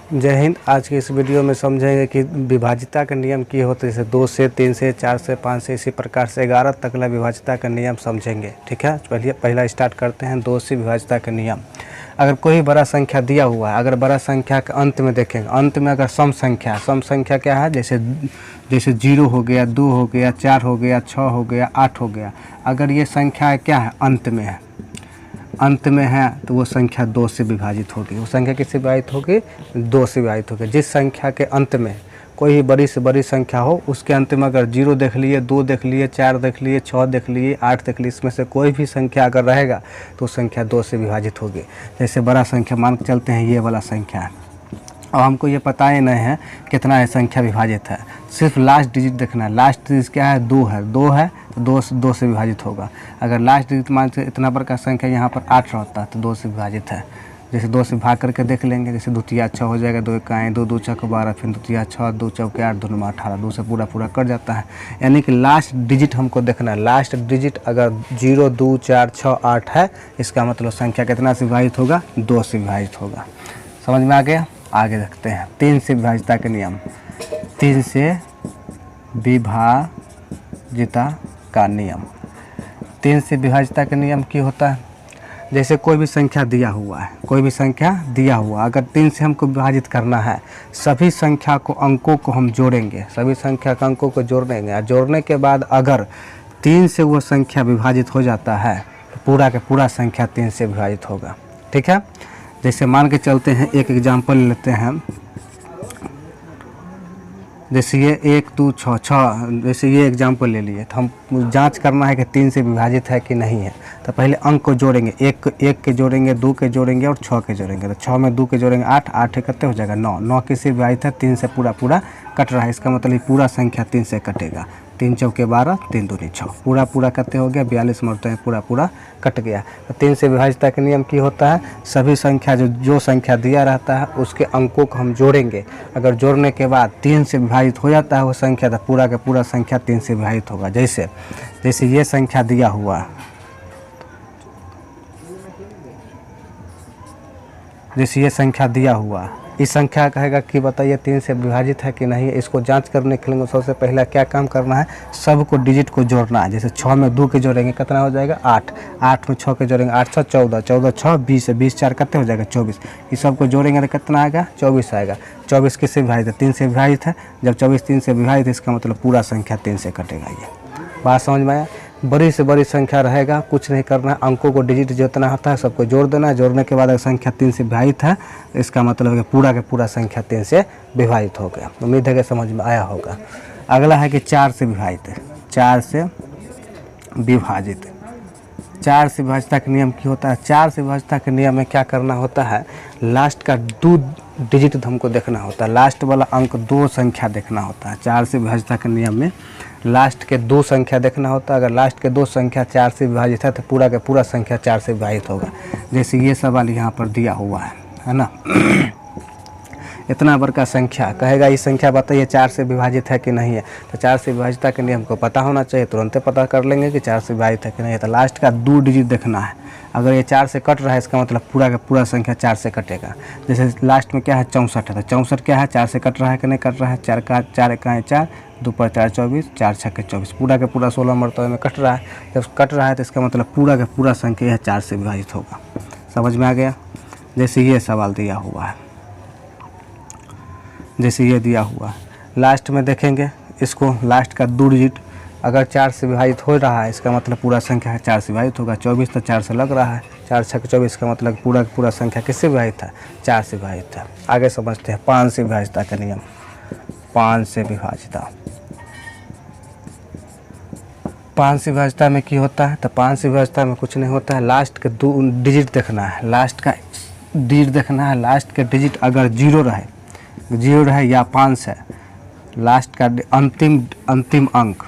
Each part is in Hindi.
जय हिंद। आज की इस वीडियो में समझेंगे कि विभाज्यता का नियम क्या होता है। जैसे 2 से 3 से 4 से 5 से इसी प्रकार से 11 तक का विभाज्यता का नियम समझेंगे। ठीक है, पहला स्टार्ट करते हैं 2 से विभाज्यता का नियम। अगर कोई बड़ा संख्या दिया हुआ है, अगर बड़ा संख्या के अंत में देखेंगे, अंत में अगर सम संख्या क्या है, जैसे 0 हो गया, 2 हो गया, 4 हो गया, 6 हो गया, 8 हो गया। अगर ये संख्या क्या है, अंत में है तो वो संख्या 2 से विभाजित होगी। वो संख्या किससे विभाजित होगी? 2 से विभाजित होगी। जिस संख्या के अंत में कोई बड़ी से बड़ी संख्या हो, उसके अंत में अगर 0 देख लिए, 2 देख लिए, 4 देख लिए, 6 देख लिए, 8 देख लिए, इसमें से कोई भी संख्या अगर रहेगा तो संख्या 2 से विभाजित होगी। जैसे बड़ा संख्या मान के चलते हैं, ये वाला संख्या है। और हमको ये पता ही नहीं है कितना है संख्या विभाजित है, सिर्फ लास्ट डिजिट देखना है। लास्ट डिजिट क्या है? 2 है। 2 है तो 2 से विभाजित होगा। अगर लास्ट डिजिट मान से इतना बड़ा संख्या यहाँ पर 8 रहता है तो 2 से विभाजित है। जैसे 2 से भाग करके देख लेंगे, जैसे 2 तिया 6 हो जाएगा, 2 इकाएँ 2, 2 चौक 12, फिर 2 तिया 6, 2 चौके 8, 2 9 18, 2 से पूरा कट जाता है। यानी कि लास्ट डिजिट हमको देखना है। लास्ट डिजिट अगर 0, 2, 4, 6, 8 है, इसका मतलब संख्या कितना से विभाजित होगा? 2 से विभाजित होगा। समझ में आ गया? आगे देखते हैं 3 से विभाज्यता के नियम। 3 से विभाज्यता का नियम। 3 से विभाज्यता का नियम क्या होता है? जैसे कोई भी संख्या दिया हुआ है, अगर 3 से हमको विभाजित करना है, सभी संख्या को अंकों को हम जोड़ेंगे, और जोड़ने के बाद अगर 3 से वो संख्या विभाजित हो जाता है तो पूरा का पूरा संख्या 3 से विभाजित होगा। ठीक है, जैसे मान के चलते हैं, एक एग्जाम्पल लेते हैं। जैसे ये 1, 2, 6, जैसे ये एग्जाम्पल ले लिए, तो हम जांच करना है कि 3 से विभाजित है कि नहीं है। तो पहले अंक को जोड़ेंगे, 1 के जोड़ेंगे, 2 के जोड़ेंगे और 6 के जोड़ेंगे। तो 6 में 2 के जोड़ेंगे 8, 8 कितने हो जाएगा? 9। 9 किससे विभाजित है? 3 से पूरा कट रहा है। इसका मतलब पूरा संख्या 3 से कटेगा। 3 चौके 12, 3 दूनी 6, पूरा कितने हो गया? 42 मरते हैं, पूरा कट गया। तो 3 से विभाज्यता का नियम क्या होता है? सभी संख्या जो संख्या दिया रहता है उसके अंकों को हम जोड़ेंगे। अगर जोड़ने के बाद 3 से विभाजित हो जाता है वो संख्या, तो पूरा का पूरा संख्या 3 से विभाजित होगा। जैसे ये संख्या दिया हुआ है, इस संख्या कहेगा कि बताइए 3 से विभाजित है कि नहीं। इसको जांच करने के लिए सबसे पहले क्या काम करना है? सबको डिजिट को जोड़ना है। जैसे 6 में 2 के जोड़ेंगे, कितना हो जाएगा? 8। 8 में 6 के जोड़ेंगे, 8 6 14, 14 6 20, 20 4 कितने हो जाएगा? 24। इस सबको जोड़ेंगे तो कितना आएगा? 24 आएगा। 24 किससे विभाजित है? 3 से विभाजित है। जब 24 3 से विभाजित है, इसका मतलब पूरा संख्या 3 से कटेगा। ये बात समझ में आया? बड़ी से बड़ी संख्या रहेगा, कुछ नहीं करना है, अंकों को डिजिट जितना होता है सबको जोड़ देना है। जोड़ने के बाद अगर संख्या 3 से विभाजित है, इसका मतलब है कि पूरा का पूरा संख्या 3 से विभाजित हो गया। उम्मीद है कि समझ में आया होगा। अगला है कि 4 से विभाजित है। 4 से विभाजित, 4 से विभाज्यता का नियम क्या होता है? 4 से विभाज्यता के नियम में क्या करना होता है? लास्ट का 2 डिजिट हमको देखना होता है, लास्ट वाला अंक 2 संख्या देखना होता है। 4 से विभाज्यता के नियम में लास्ट के 2 संख्या देखना होता है। अगर लास्ट के 2 संख्या 4 से विभाजित है तो पूरा का पूरा संख्या 4 से विभाजित होगा। जैसे ये सवाल यहाँ पर दिया हुआ है ना। इतना बड़ा संख्या कहेगा, ये संख्या बताइए 4 से विभाजित है कि नहीं है। तो 4 से विभाज्यता के नियम को पता होना चाहिए, तुरंत पता कर लेंगे कि 4 से विभाजित है कि नहीं है। तो लास्ट का 2 डिजिट देखना है। अगर ये 4 से कट रहा है, इसका मतलब पूरा का पूरा संख्या 4 से कटेगा। जैसे लास्ट में क्या है? 64 है। तो 64 क्या है? 4 से कट रहा है कि नहीं कट रहा है? 4 का 4 इकाएँ 4, 2 पर 4 24, 4 छक्के 24, पूरा का पूरा 16 मरतबे में कट रहा है। जब कट रहा है तो इसका मतलब पूरा का पूरा संख्या यह 4 से विभाजित होगा। समझ में आ गया? जैसे ये सवाल दिया हुआ है, जैसे ये दिया हुआ है, लास्ट में देखेंगे इसको, लास्ट का 2 डिजिट अगर 4 से विभाजित हो रहा है, इसका मतलब पूरा संख्या है 4 से विभाजित होगा। 24 तो 4 से लग रहा है, 4 छक्के 24 का मतलब पूरा पूरा संख्या किससे विभाजित है? 4 से विभाजित है। आगे समझते हैं 5 से विभाज्यता का नियम। 5 से विभाज्यता, 5 से विभाज्यता में क्या होता है? तो 5 से विभाज्यता में कुछ नहीं होता है, लास्ट के 2 डिजिट देखना है। लास्ट का डिजिट देखना है। लास्ट के डिजिट अगर 0 रहे या 5 है, लास्ट का अंतिम अंक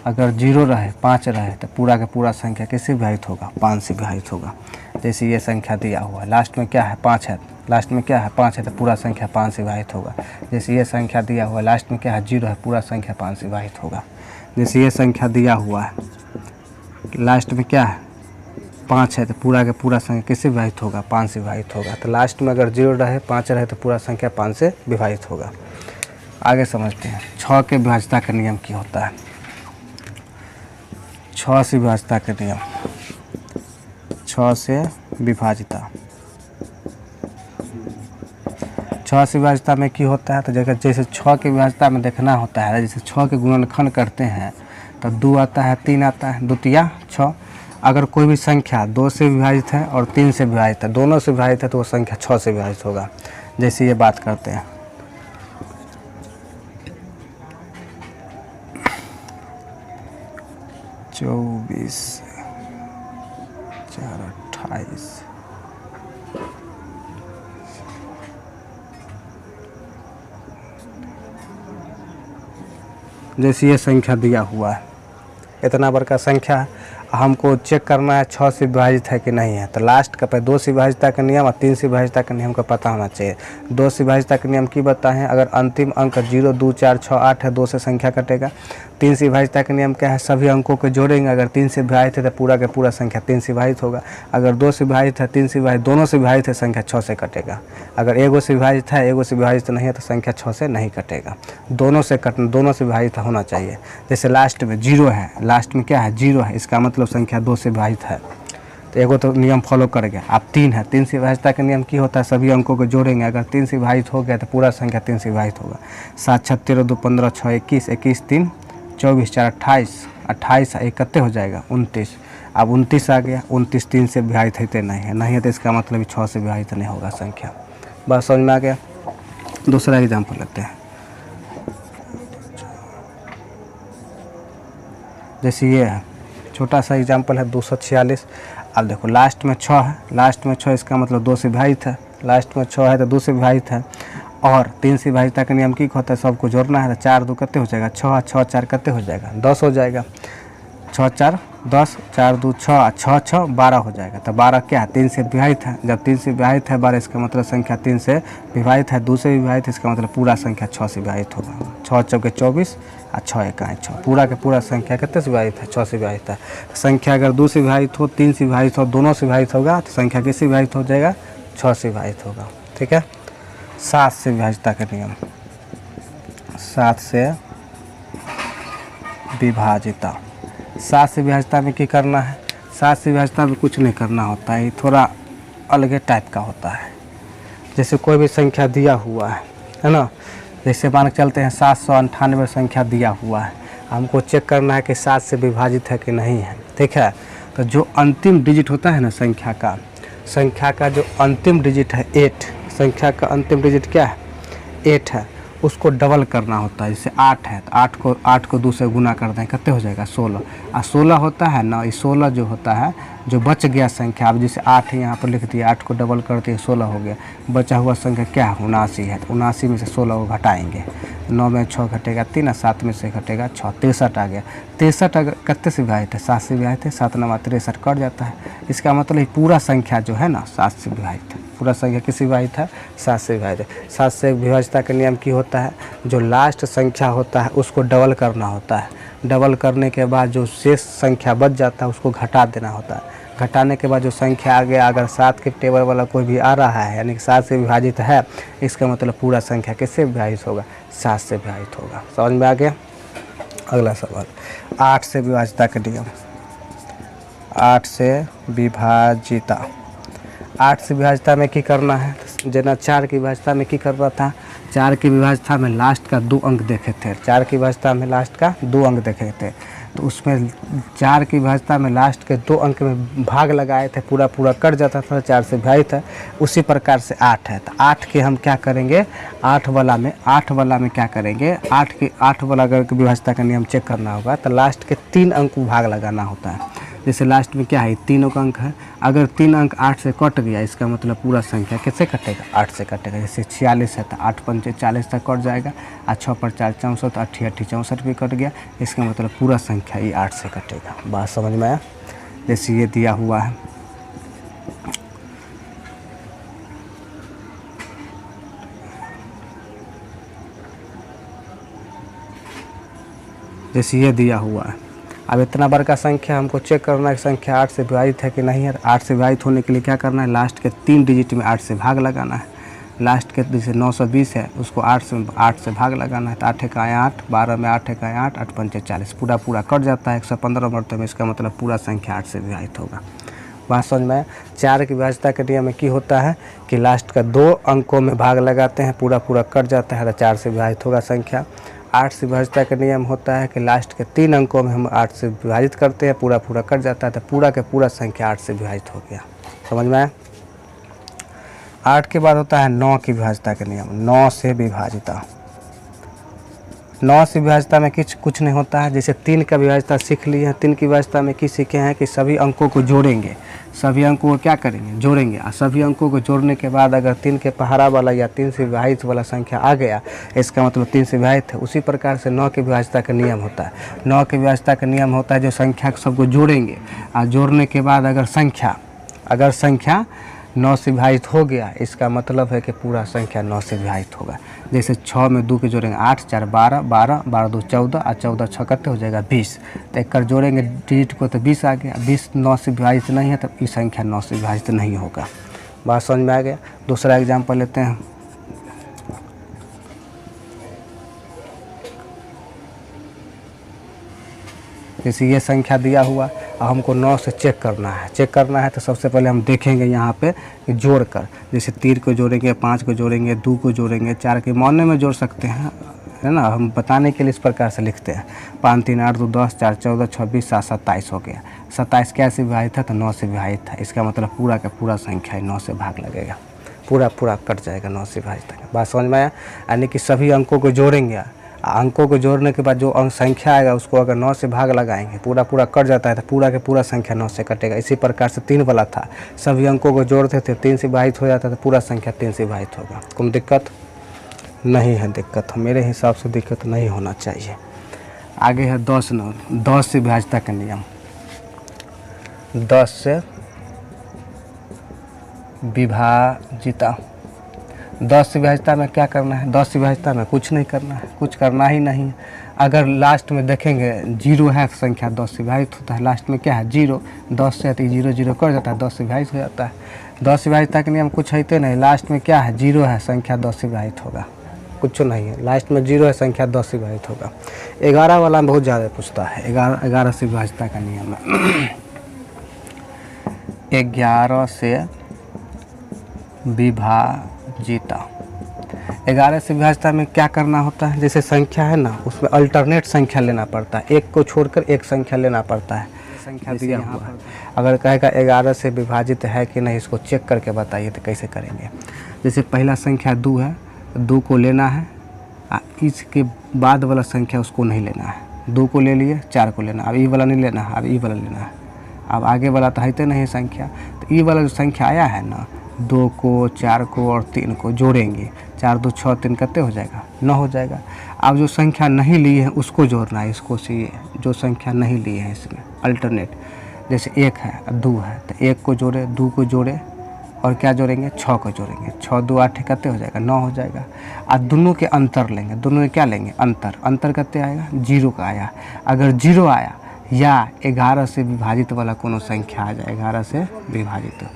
अगर 0 रहे, 5 रहे, तो पूरा का पूरा संख्या किससे विभाजित होगा? 5 से विभाजित होगा। जैसे ये संख्या दिया हुआ है, लास्ट में क्या है? 5 है। लास्ट में क्या है? 5 है, तो पूरा संख्या 5 से विभाजित होगा। जैसे ये संख्या दिया हुआ है, लास्ट में क्या है? 0 है, पूरा संख्या 5 से विभाजित होगा। जैसे ये संख्या दिया हुआ है, लास्ट में क्या है? 5 है तो पूरा के पूरा संख्या किससे विभाजित होगा? 5 से विभाजित होगा। तो लास्ट में अगर 0 रहे 5 रहे तो पूरा संख्या 5 से विभाजित होगा। आगे समझते हैं 6 के विभाज्यता का नियम क्या होता है। 6 से विभाज्यता का नियम, 6 से विभाजिता, 6 से विभाज्यता में क्या होता है? तो जैसे 6 के विभाज्यता में देखना होता है, जैसे 6 के गुणनखंड करते हैं तो 2 आता है, 3 आता है, द्वितीया 6। अगर कोई भी संख्या 2 से विभाजित है और 3 से विभाजित है, दोनों से विभाजित है तो वो संख्या 6 से विभाजित होगा। जैसे ये बात करते हैं 24 4 28, जैसे ये संख्या दिया हुआ है, इतना बड़ा संख्या है, हमको चेक करना है 6 से विभाजित है कि नहीं है। तो लास्ट का पे 2 से विभाजितता का नियम और 3 से विभाजितता का नियम का पता होना चाहिए। 2 से विभाजितता का नियम की बताएं, अगर अंतिम अंक 0 2 4 6 8 है, 2 से संख्या कटेगा। 3 से विभाजितता का नियम क्या है? सभी अंकों को जोड़ेंगे, अगर 3 से विभाजित है तो पूरा का पूरा संख्या 3 से विभाजित होगा। अगर 2 से विभाजित है, 3 से विभाजित, दोनों से विभाजित है, संख्या 6 से कटेगा। अगर एगो से विभाजित है, एगो से विभाजित नहीं है तो संख्या 6 से नहीं कटेगा। दोनों से विभाजित होना चाहिए। जैसे लास्ट में 0 है, लास्ट में क्या है? 0 है, इसका मतलब संख्या 2 से विभाजित है, तो एगो तो नियम फॉलो करेगा। अब 3 है, 3 से विभाजितता का नियम क्या होता है? सभी अंकों को जोड़ेंगे, अगर 3 से विभाजित हो गया तो पूरा संख्या 3 से विभाजित होगा। 7 6 13 2 15 6 21, 21 3 24 4 28, 28 1 कितने हो जाएगा? 29। अब 29 आ गया, 29 3 से विभाजित है नहीं है तो इसका मतलब 6 से विभाजित नहीं होगा संख्या। बस समझ में आ गया। दूसरा एग्जाम्पल लेते हैं, जैसे ये है, छोटा सा एग्जाम्पल है 246। अब देखो लास्ट में 6 है, लास्ट में 6 इसका मतलब 2 से विभाजित है, लास्ट में 6 है तो 2 से विभाजित है। और 3 से विभाजितता का नियम की होता है? सबको जोड़ना है, तो 4 2 कितने हो जाएगा? 6, 6 4 कितने हो जाएगा? 10 हो जाएगा। 6 4 10, 4 2 6, 6 6 12 हो जाएगा। तो 12 क्या है? 3 से विभाजित है। जब 3 से विभाजित है 12, इसका मतलब संख्या 3 से विभाजित है, 2 से विभाजित है, इसका मतलब पूरा संख्या 6 से विभाजित होगा। 6 चौके 24 और 6 1 6, पूरा के पूरा संख्या कितने से विभाजित है? 6 से विभाजित है। संख्या अगर 2 से विभाजित हो, 3 से विभाजित हो, दोनों से विभाजित होगा तो संख्या किससे विभाजित हो जाएगा? 6 से विभाजित होगा। ठीक है। 7 से विभाजितता का नियम, 7 से विभाजिता, 7 से विभाजितता में क्या करना है? 7 से विभाजितता में कुछ नहीं करना होता है, ये थोड़ा अलग टाइप का होता है। जैसे कोई भी संख्या दिया हुआ है ना, जैसे मान के चलते हैं 798 संख्या दिया हुआ है, हमको चेक करना है कि 7 से विभाजित है कि नहीं है। ठीक है। तो जो अंतिम डिजिट होता है ना संख्या का जो अंतिम डिजिट है 8, संख्या का अंतिम डिजिट क्या है? 8 है, उसको डबल करना होता है। जैसे 8 है तो 8 को 2 से गुना कर दें, कितने हो जाएगा? 16। और 16 होता है ना, ये 16 जो होता है, जो बच गया संख्या, अब जैसे 8 है यहाँ पर लिख दिया, 8 को डबल करते हैं 16 हो गया, बचा हुआ संख्या क्या है? 79 है। तो 79 में से 16 को घटाएंगे, 9 में 6 घटेगा 3, 7 में से घटेगा 6, 63 आ गया। 63 अगर कितने से विभाजित है? 7 से विभाजित है, 7 9 63 कट जाता है। इसका मतलब पूरा संख्या जो है ना 7 से विभाजित है। पूरा संख्या किससे विभाजित है? 7 से विभाजित है। 7 से विभाजितता का नियम की होता है? जो लास्ट संख्या होता है उसको डबल करना होता है, डबल करने के बाद जो शेष संख्या बच जाता है उसको घटा देना होता है। घटाने के बाद जो संख्या आ गया, अगर 7 के टेबल वाला कोई भी आ रहा है यानी कि 7 से विभाजित है, इसका मतलब पूरा संख्या किससे विभाजित होगा? 7 से विभाजित होगा। समझ में आ गया। अगला सवाल 8 से विभाजितता का नियम, 8 से विभाजिता, 8 से विभाजितता में क्या करना है? जना 4 की विभाजितता में क्या कर रहा था? 4 की विभाजितता में लास्ट का 2 अंक देखे थे, 4 की विभाजितता में लास्ट का 2 अंक देखे थे, तो उसमें 4 की विभाजितता में लास्ट के 2 अंक में भाग लगाए थे, पूरा कट जाता था, 4 से विभाजित है। उसी प्रकार से 8 है, तो 8 के हम क्या करेंगे? 8 वाला में क्या करेंगे? 8 वाला अगर विभाजितता का नियम चेक करना होगा तो लास्ट के 3 अंक को भाग लगाना होता है। जैसे लास्ट में क्या है? 3 अंक है, अगर 3 अंक 8 से कट गया, इसका मतलब पूरा संख्या किससे कटेगा? 8 से कटेगा। जैसे 46 है तो 8 पंचे 40 तक कट जाएगा, और 6 पर 4 64, 8 8 64 भी कट गया, इसका मतलब पूरा संख्या ये 8 से कटेगा। बात समझ में आया? जैसे ये दिया हुआ है, जैसे ये दिया हुआ है अब इतना बड़ा संख्या हमको चेक करना है कि संख्या 8 से विभाजित है कि नहीं है। 8 से विभाजित होने के लिए क्या करना है, लास्ट के 3 डिजिट में 8 से भाग लगाना है। लास्ट के जैसे 920 है उसको 8 से भाग लगाना है। तो 8 का 8, 12 में 8 का 8, 8 पंचे 40, पूरा कट जाता है 115 मरतबे में। इसका मतलब पूरा संख्या 8 से विभाजित होगा। बात समझ में। 4 की विभाज्यता के नियम में की होता है कि लास्ट का 2 अंकों में भाग लगाते हैं, पूरा कट जाता है, तो 4 से विभाजित होगा संख्या। 8 से विभाज्यता का नियम होता है कि लास्ट के 3 अंकों में हम 8 से विभाजित करते हैं, पूरा कट जाता है, तो पूरा के पूरा संख्या 8 से विभाजित हो गया। समझ में आया। 8 के बाद होता है 9 की विभाज्यता का नियम। 9 से विभाजिता, 9 से विभाज्यता में कुछ नहीं होता है। जैसे 3 का विभाज्यता सीख लिए हैं, 3 की विभाज्यता में की सीखे हैं कि सभी अंकों को जोड़ेंगे, सभी अंकों को क्या करेंगे, जोड़ेंगे। और सभी अंकों को जोड़ने के बाद अगर 3 के पहाड़ा वाला या 3 से विभाजित वाला संख्या आ गया, इसका मतलब 3 से विभाजित है। उसी प्रकार से 9 की विभाज्यता का नियम होता है। 9 की विभाज्यता का नियम होता है जो संख्या सबको जोड़ेंगे, और जोड़ने के बाद अगर संख्या 9 से विभाजित हो गया, इसका मतलब है कि पूरा संख्या 9 से विभाजित होगा। जैसे 6 में 2 के जोड़ेंगे 8, 4 12, 12, 12 2 14, और 14 6 कितने हो जाएगा 20। तो एक कर जोड़ेंगे डिजिट को तो 20 आ गया। 20 9 से विभाजित नहीं है, तब ये संख्या 9 से विभाजित नहीं होगा। बात समझ में आ गया। दूसरा एग्जाम्पल लेते हैं। जैसे ये संख्या दिया हुआ और हमको 9 से चेक करना है। तो सबसे पहले हम देखेंगे यहाँ पे जोड़ कर। जैसे 3 को जोड़ेंगे, 5 को जोड़ेंगे, 2 को जोड़ेंगे, 4 के मौने में जोड़ सकते हैं, है ना। हम बताने के लिए इस प्रकार से लिखते हैं। 5 3 8 2 10, 4 14, 26 7 27 हो गया। 27 क्या से विभाजित है, तो 9 से विभाजित है। इसका मतलब पूरा का पूरा संख्या 9 से भाग लगेगा, पूरा कट जाएगा 9 से विभाजित है। बात समझ में आया। यानी कि सभी अंकों को जोड़ेंगे, अंकों को जोड़ने के बाद जो अंक संख्या आएगा उसको अगर 9 से भाग लगाएंगे, पूरा कट जाता है, तो पूरा के पूरा संख्या 9 से कटेगा। इसी प्रकार से 3 वाला था, सभी अंकों को जोड़ते थे, 3 से विभाजित हो जाता है, तो पूरा संख्या 3 से विभाजित होगा। कोई दिक्कत नहीं है। दिक्कत मेरे हिसाब से दिक्कत नहीं होना चाहिए। आगे है 10 से विभाज्यता का नियम। 10 से विभाजिता। 10 से विभाज्यता में क्या करना है, 10 से विभाज्यता में कुछ नहीं करना है, कुछ करना ही नहीं है। अगर लास्ट में देखेंगे 0 है, संख्या 10 से विभाजित होता है। लास्ट में क्या है 0, 10 से 0 0 कर जाता है, 10 से विभाजित हो जाता है। 10 से विभाज्यता के नियम कुछ है नहीं। लास्ट में क्या है 0 है, संख्या 10 से विभाजित होगा, कुछ नहीं है। लास्ट में 0 है, संख्या 10 से विभाजित होगा। 11 वाला में बहुत ज़्यादा पूछता है। 11 से विभाज्यता का नियम है। 11 से विभाजिता। 11 से विभाज्यता में क्या करना होता है, जैसे संख्या है ना, उसमें अल्टरनेट संख्या लेना पड़ता है, एक को छोड़कर एक संख्या लेना पड़ता है। संख्या दिया हुआ है, अगर कहेगा 11 से विभाजित है कि नहीं, इसको चेक करके बताइए, तो कैसे करेंगे। जैसे पहला संख्या 2 है, 2 को लेना है, इसके बाद वाला संख्या उसको नहीं लेना है। 2 को ले लिए, 4 को लेना, अब ये वाला नहीं लेना है, अब ये वाला लेना है। अब आगे वाला तो है नहीं संख्या, तो ये वाला जो संख्या आया है ना, 2 को, 4 को और 3 को जोड़ेंगे। 4 2 6 3 कितने हो जाएगा, 9 हो जाएगा। अब जो संख्या नहीं ली है उसको जोड़ना है, इसको से जो संख्या नहीं ली है इसमें अल्टरनेट। जैसे 1 है, 2 है, तो 1 को जोड़े, 2 को जोड़े, और क्या जोड़ेंगे, 6 को जोड़ेंगे। 6 2 8 कितने हो जाएगा, 9 हो जाएगा। और दोनों के अंतर लेंगे, दोनों में क्या लेंगे, अंतर कितने आएगा, 0 का आया। अगर 0 आया या 11 से विभाजित वाला कोनो संख्या आ जाए, 11 से विभाजित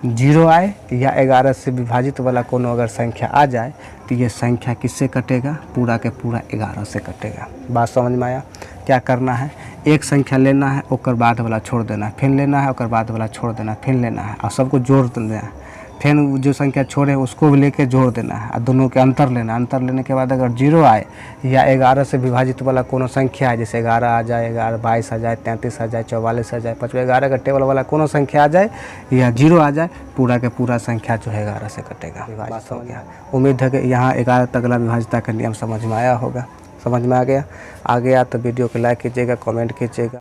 0 आए या 11 से विभाजित वाला कोनो अगर संख्या आ जाए, तो ये संख्या किससे कटेगा, पूरा के पूरा 11 से कटेगा। बात समझ में आया। क्या करना है, एक संख्या लेना है, ओकर बाद वाला छोड़ देना है, फिर लेना है, ओकर बाद वाला छोड़ देना है, फिर लेना है, और सबको जोड़ देना है। फिर जो संख्या छोड़े उसको भी लेके जोड़ देना है, और दोनों के अंतर लेना है। अंतर लेने के बाद अगर 0 आए या 11 से विभाजित वाला कोनो संख्या है, जैसे 11 आ जाए, 11 22 आ जाए, 33 आ जाए, 44 आ जाए, 55 11 का टेबल वाला कोनो संख्या आ जाए या 0 आ जाए, पूरा के पूरा संख्या जो है 11 से कटेगा। विभाजित हो गया। उम्मीद है कि यहाँ 11 तक वाला विभाज्यता का नियम समझ में आया होगा। समझ में आ गया तो वीडियो को लाइक कीजिएगा, कमेंट कीजिएगा।